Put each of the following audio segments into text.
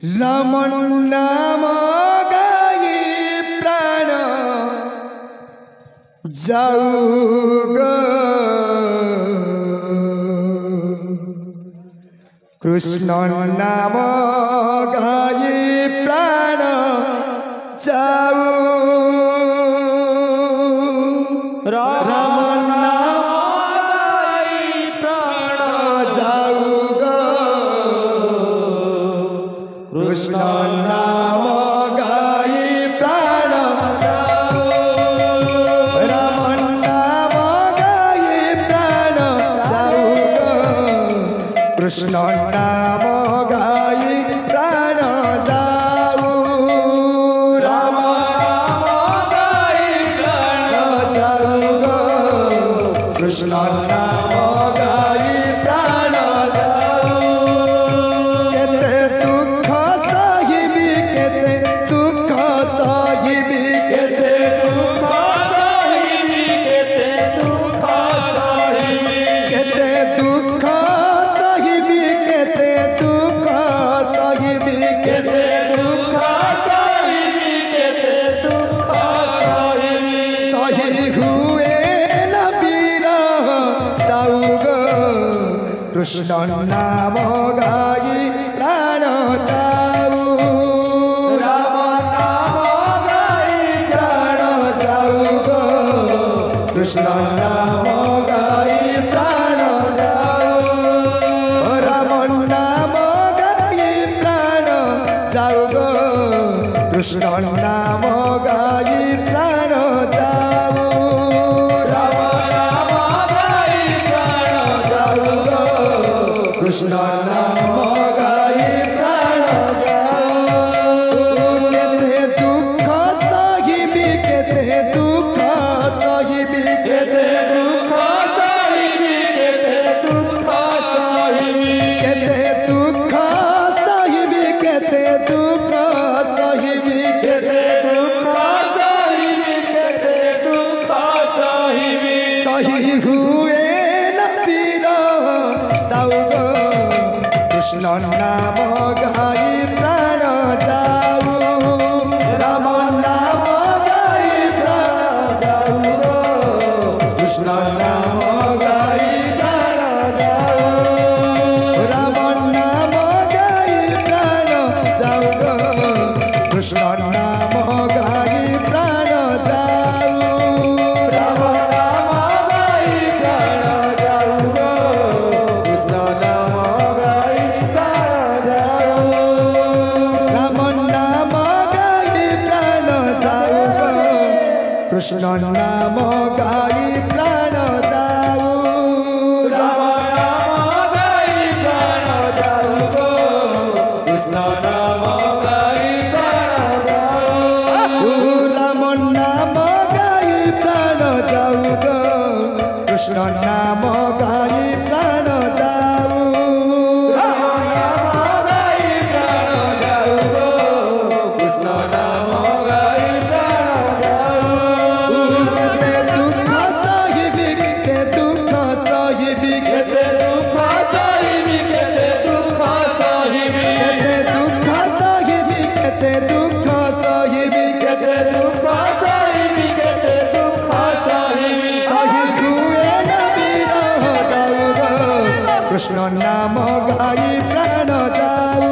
राम नाम गाई प्राण जाऊ कृष्ण नाम गाई प्राण जाऊ राम नाम गाई प्राण जाऊ कृष्ण नाम गाई प्राण राम नाम गाई प्राण जाऊ कृष्ण नाम गाई प्राण जाऊ राम नाम गाई प्राण जाऊ कृष्ण नाम गाई प्राण कृष्ण नाम गाई प्राण जाऊ राम नाम गाई प्राण जाऊ कृष्ण नाम गाई प्राण जाऊ राम नाम गाई प्राण जाऊ कृष्ण नाम गाई प्राण जाऊ कृष्ण नाम गाई प्राण केते दुख सहिबी केते दुख सहिबी केते दुख सहिबी केते दुख सहिबी केते दुख सहिबी केते दुख सहिबी केते दुख सहिबी केते दुख सहिबी सही हुए न पीर दाऊ कृष्ण नाम गाई प्राण जाऊ राम नाम गाई प्राण जाऊ कृष्ण नाम गाई प्राण जाऊ राम नाम गाई प्राण जाऊ कृष्ण नाम गाई प्राण जाऊ राम नाम गाई प्राण जाऊ कृष्ण नाम कृष्ण नाम गाई प्राण जाऊ राम नाम गाई प्राण जाऊ कृष्ण नाम गाई प्राण जाऊ राम नाम गाई प्राण जाऊ कृष्ण नाम गाई प्राण जाऊ राम नाम गाई प्राण जाऊ कृष्ण नाम गाई प्राण कृष्ण नाम गाई प्राण जाऊ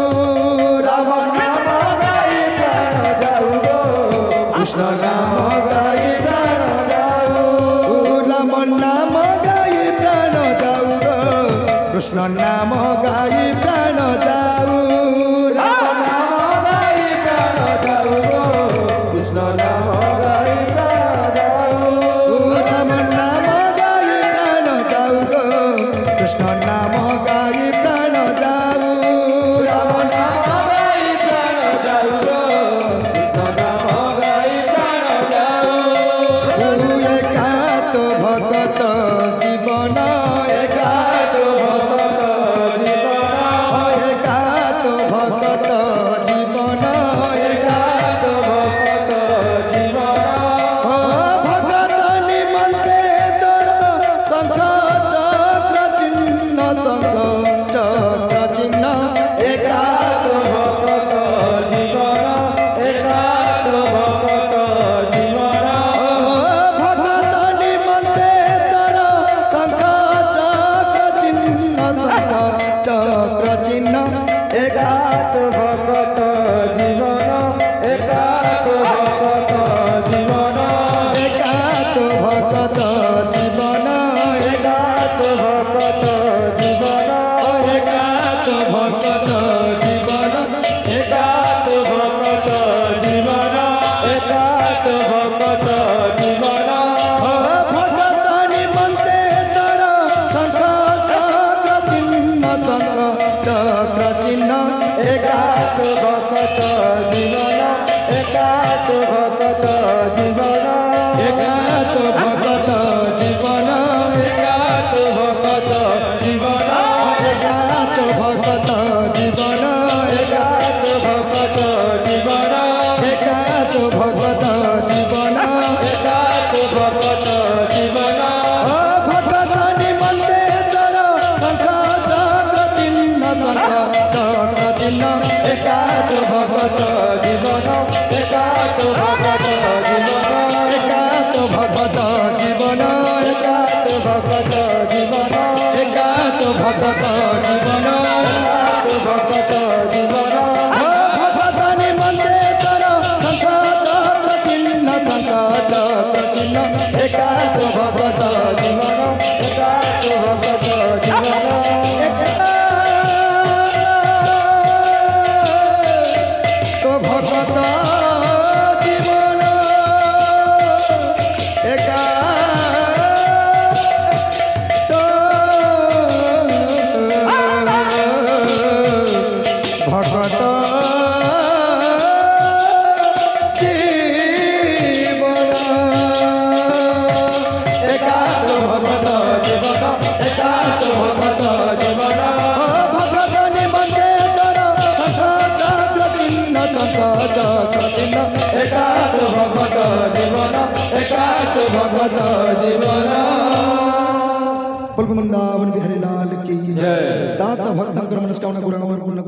राम नाम गाई प्राण जाऊ कृष्ण नाम गाई प्राण जाऊ राम नाम गाई प्राण जाऊ कृष्ण नाम गाई प्राण जाऊ राम नाम गाई प्राण जाऊ कृष्ण नाम गाई प्राण जाऊ राम नाम गाई प्राण जाऊ कृष्ण नाम गाई प्राण जाऊ राम नाम गाई प्राण जाऊ कृष्ण नाम गाई प्राण जाऊ एकात भगत जीवन एकात भगत जीवन ভকত জীবন একাত ভকত জীবন একাত ভকত জীবন একাত ভকত জীবন একাত ভকত জীবন একাত ভকত জীবন একাত ভকত জীবন ভকত নিমন্তে তর শঙ্খ চক্র চিহ্ন শঙ্খ চক্র চিহ্ন একাত ভকত জীবন একাত ভকত জীবন একাত ভকত জীবন একাত ভকত জীবন একাত ভকত জীবন একাত ভকত জীবন একাত ভকত জীবন একাত ভকত জীবন ভকত নিমন্তে তর শঙ্খ চক্র চিহ্ন শঙ্খ চক্র চিহ্ন একাত ভকত জীবন একাত ভকত জীবন একাত ভকত জীবন একাত ভকত জীবন একাত ভকত জীবন একাত ভকত জীবন ভকত নিমন্তে তর শঙ্খ চক্র চিহ্ন শঙ্খ চক্র চিহ্ন একাত ভকত জীবন একাত ভকত জীবন তো ভকত জীবন একাত ভকত জীবন একাত ভকত জীবন একাত ভকত জীবন ভকত নিমন্তে তর শঙ্খ চক্র চিহ্ন শঙ্খ চক্র চিহ্ন একাত ভকত জীবন একাত ভকত জীবন বলবো বৃন্দাवन बिहारी लाल की जय। दाता भक्त मनस्कामना पूर्ण